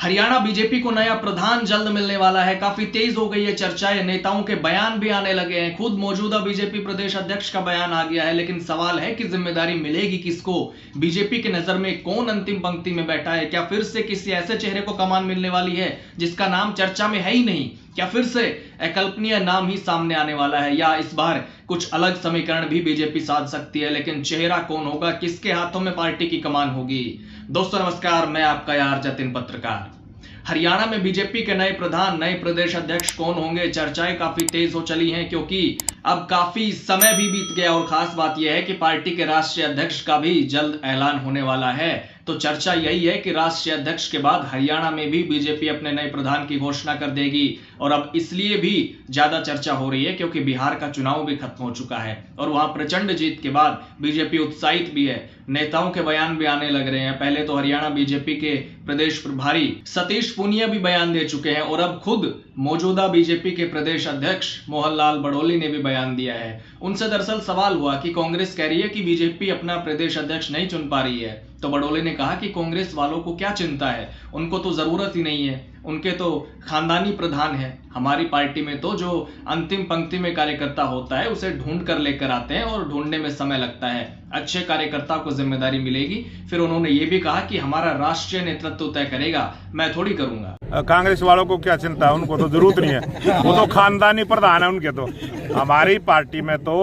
Haryana BJP को नया प्रधान जल्द मिलने वाला है। काफी तेज हो गई है चर्चाएं, नेताओं के बयान भी आने लगे हैं। खुद मौजूदा बीजेपी प्रदेश अध्यक्ष का बयान आ गया है, लेकिन सवाल है कि जिम्मेदारी मिलेगी किसको। बीजेपी की नजर में कौन अंतिम पंक्ति में बैठा है? क्या फिर से किसी ऐसे चेहरे को कमान मिलने वाली है जिसका नाम चर्चा में है ही नहीं? क्या फिर से अकल्पनीय नाम ही सामने आने वाला है, या इस बार कुछ अलग समीकरण भी बीजेपी साध सकती है? लेकिन चेहरा कौन होगा, किसके हाथों में पार्टी की कमान होगी? दोस्तों नमस्कार, मैं आपका यार जतिन पत्रकार। हरियाणा में बीजेपी के नए प्रधान, नए प्रदेश अध्यक्ष कौन होंगे? चर्चाएं काफी तेज हो चली हैं, क्योंकि अब काफी समय भी बीत गया और खास बात यह है कि पार्टी के राष्ट्रीय अध्यक्ष का भी जल्द ऐलान होने वाला है। तो चर्चा यही है कि राष्ट्रीय अध्यक्ष के बाद हरियाणा में भी बीजेपी अपने नए प्रधान की घोषणा कर देगी। और अब इसलिए भी ज्यादा चर्चा हो रही है क्योंकि बिहार का चुनाव भी खत्म हो चुका है और वहां प्रचंड जीत के बाद बीजेपी उत्साहित भी है। नेताओं के बयान भी आने लग रहे हैं। पहले तो हरियाणा बीजेपी के प्रदेश प्रभारी सतीश पूनिया भी बयान दे चुके हैं और अब खुद मौजूदा बीजेपी के प्रदेश अध्यक्ष मोहन लाल बड़ोली ने भी बयान दिया है। उनसे दरअसल सवाल हुआ कि कांग्रेस कह रही है कि बीजेपी अपना प्रदेश अध्यक्ष नहीं चुन पा रही है, तो बड़ोले ने कहा कि कांग्रेस वालों को क्या चिंता है, उनको तो जरूरत ही नहीं है, उनके तो खानदानी प्रधान है। हमारी पार्टी में तो जो अंतिम पंक्ति में कार्यकर्ता होता है उसे ढूंढ कर लेकर आते हैं और ढूंढने में समय लगता है। अच्छे कार्यकर्ता को जिम्मेदारी मिलेगी। फिर उन्होंने ये भी कहा कि हमारा राष्ट्रीय नेतृत्व तय करेगा, मैं थोड़ी करूंगा। कांग्रेस वालों को क्या चिंता है, उनको तो जरूरत नहीं है, वो तो खानदानी प्रधान है उनके। तो हमारी पार्टी में तो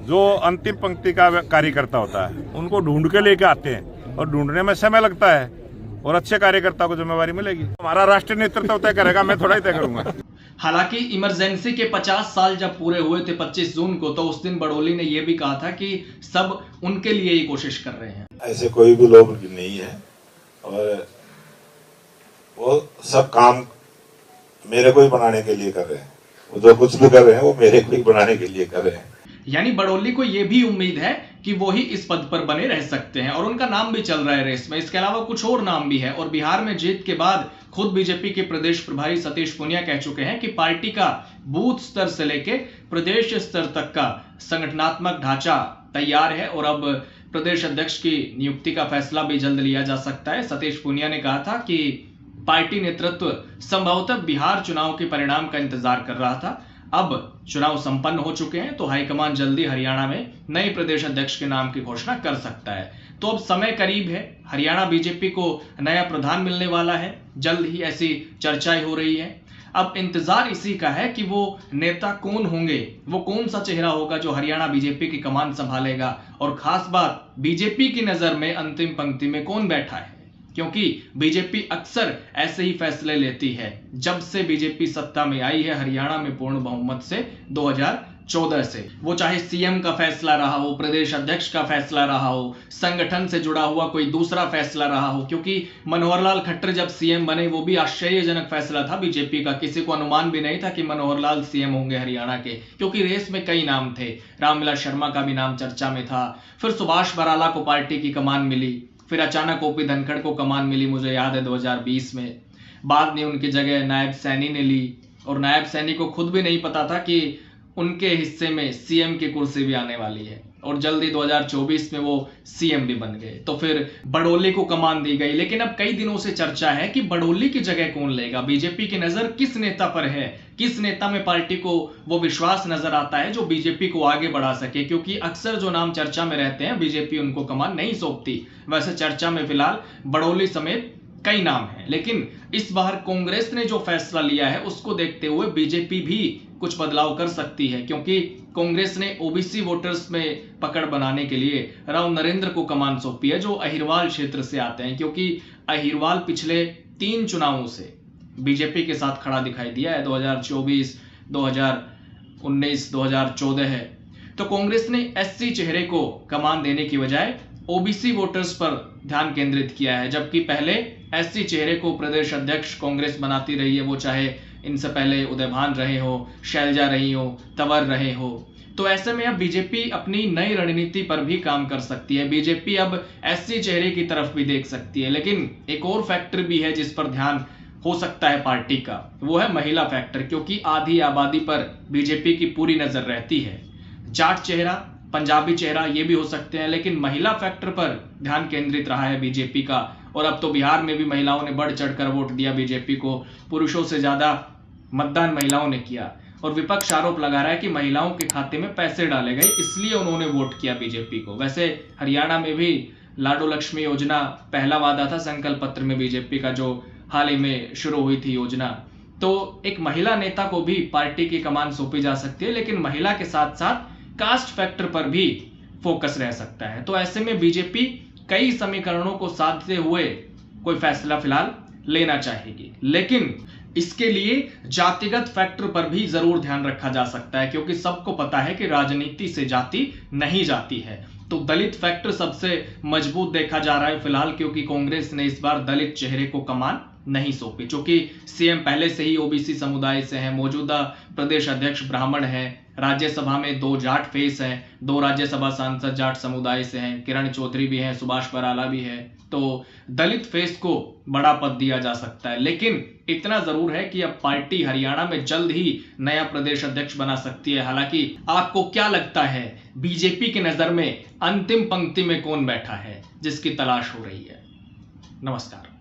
जो अंतिम पंक्ति का कार्यकर्ता होता है उनको ढूंढ के लेके आते हैं और ढूंढने में समय लगता है और अच्छे कार्यकर्ता को जिम्मेवारी मिलेगी। हमारा राष्ट्रीय नेतृत्व तय करेगा, मैं थोड़ा ही तय करूंगा। हालांकि इमरजेंसी के 50 साल जब पूरे हुए थे 25 जून को, तो उस दिन बड़ोली ने यह भी कहा था कि सब उनके लिए ही कोशिश कर रहे हैं। ऐसे कोई भी लोग नहीं है और वो सब काम मेरे को ही बनाने के लिए कर रहे हैं। वो जो कुछ भी कर रहे हैं वो मेरे को ही बनाने के लिए कर रहे हैं। यानी बड़ोली को यह भी उम्मीद है कि वो ही इस पद पर बने रह सकते हैं और उनका नाम भी चल रहा है रेस में। इसके अलावा कुछ और नाम भी है और बिहार में जीत के बाद खुद बीजेपी के प्रदेश प्रभारी सतीश पूनिया कह चुके हैं कि पार्टी का बूथ स्तर से लेके प्रदेश स्तर तक का संगठनात्मक ढांचा तैयार है और अब प्रदेश अध्यक्ष की नियुक्ति का फैसला भी जल्द लिया जा सकता है। सतीश पूनिया ने कहा था कि पार्टी नेतृत्व संभवतः बिहार चुनाव के परिणाम का इंतजार कर रहा था। अब चुनाव संपन्न हो चुके हैं तो हाईकमान जल्दी हरियाणा में नए प्रदेश अध्यक्ष के नाम की घोषणा कर सकता है। तो अब समय करीब है, हरियाणा बीजेपी को नया प्रधान मिलने वाला है, जल्द ही ऐसी चर्चाएं हो रही है। अब इंतजार इसी का है कि वो नेता कौन होंगे, वो कौन सा चेहरा होगा जो हरियाणा बीजेपी की कमान संभालेगा और खास बात बीजेपी की नजर में अंतिम पंक्ति में कौन बैठा है, क्योंकि बीजेपी अक्सर ऐसे ही फैसले लेती है। जब से बीजेपी सत्ता में आई है हरियाणा में पूर्ण बहुमत से 2014 से, वो चाहे सीएम का फैसला रहा हो, प्रदेश अध्यक्ष का फैसला रहा हो, संगठन से जुड़ा हुआ कोई दूसरा फैसला रहा हो, क्योंकि मनोहर लाल खट्टर जब सीएम बने वो भी आश्चर्यजनक फैसला था बीजेपी का। किसी को अनुमान भी नहीं था कि मनोहर लाल सीएम होंगे हरियाणा के, क्योंकि रेस में कई नाम थे। रामविलास शर्मा का भी नाम चर्चा में था, फिर सुभाष बराला को पार्टी की कमान मिली, फिर अचानक ओपी धनखड़ को कमान मिली, मुझे याद है 2020 में। बाद में उनकी जगह नायब सैनी ने ली और नायब सैनी को खुद भी नहीं पता था कि उनके हिस्से में सीएम की कुर्सी भी आने वाली है और जल्दी 2024 में वो सीएम भी बन गए। तो फिर बड़ोली को कमान दी गई। लेकिन अब कई दिनों से चर्चा है कि बड़ोली की जगह कौन लेगा, बीजेपी की नजर किस नेता पर है, किस नेता में पार्टी को वो विश्वास नजर आता है जो बीजेपी को आगे बढ़ा सके, क्योंकि अक्सर जो नाम चर्चा में रहते हैं बीजेपी उनको कमान नहीं सौंपती। वैसे चर्चा में फिलहाल बड़ोली समेत कई नाम हैं, लेकिन इस बार कांग्रेस ने जो फैसला लिया है उसको देखते हुए बीजेपी भी कुछ बदलाव कर सकती है, क्योंकि कांग्रेस ने ओबीसी वोटर्स में पकड़ बनाने के लिए राव नरेंद्र को कमान सौंपी है, जो अहिरवाल क्षेत्र से आते हैं, क्योंकि अहिरवाल पिछले 3 चुनावों से बीजेपी के साथ खड़ा दिखाई दिया है, 2024, 2019, 2014 है। तो कांग्रेस ने एससी चेहरे को कमान देने की बजाय ओबीसी वोटर्स पर ध्यान केंद्रित किया है, जबकि पहले एससी चेहरे को प्रदेश अध्यक्ष कांग्रेस बनाती रही है, वो चाहे इनसे पहले उदयभान रहे हो, शैलजा रही हो, तंवर रहे हो। तो ऐसे में अब बीजेपी अपनी नई रणनीति पर भी काम कर सकती है। बीजेपी अब एससी चेहरे की तरफ भी देख सकती है, लेकिन एक और फैक्टर भी है जिस पर ध्यान हो सकता है पार्टी का, वो है महिला फैक्टर, क्योंकि आधी आबादी पर बीजेपी की पूरी नजर रहती है। जाट चेहरा, पंजाबी चेहरा ये भी हो सकते हैं, लेकिन महिला फैक्टर पर ध्यान केंद्रित रहा है बीजेपी का और अब तो बिहार में भी महिलाओं ने बढ़ चढ़कर वोट दिया बीजेपी को, पुरुषों से ज्यादा मतदान महिलाओं ने किया। और विपक्ष आरोप लगा रहा है कि महिलाओं के खाते में पैसे डाले गए, इसलिए उन्होंने वोट किया बीजेपी को। वैसे हरियाणा में भी लाडो लक्ष्मी योजना पहला वादा था संकल्प पत्र में बीजेपी का, जो हाल ही में शुरू हुई थी योजना। तो एक महिला नेता को भी पार्टी की कमान सौंपी जा सकती है, लेकिन महिला के साथ साथ कास्ट फैक्टर पर भी फोकस रह सकता है। तो ऐसे में बीजेपी कई समीकरणों को साधते हुए कोई फैसला फिलहाल लेना चाहेगी, लेकिन इसके लिए जातिगत फैक्टर पर भी जरूर ध्यान रखा जा सकता है, क्योंकि सबको पता है कि राजनीति से जाति नहीं जाती है। तो दलित फैक्टर सबसे मजबूत देखा जा रहा है फिलहाल, क्योंकि कांग्रेस ने इस बार दलित चेहरे को कमान नहीं सौंपी। चूंकि सीएम पहले से ही ओबीसी समुदाय से हैं, मौजूदा प्रदेश अध्यक्ष ब्राह्मण हैं, राज्यसभा में 2 जाट फेस हैं, 2 राज्यसभा सांसद जाट समुदाय से हैं, किरण चौधरी भी हैं, सुभाष बराला भी है। तो दलित फेस को बड़ा पद दिया जा सकता है, लेकिन इतना जरूर है कि अब पार्टी हरियाणा में जल्द ही नया प्रदेश अध्यक्ष बना सकती है। हालांकि आपको क्या लगता है, बीजेपी की नजर में अंतिम पंक्ति में कौन बैठा है जिसकी तलाश हो रही है? नमस्कार।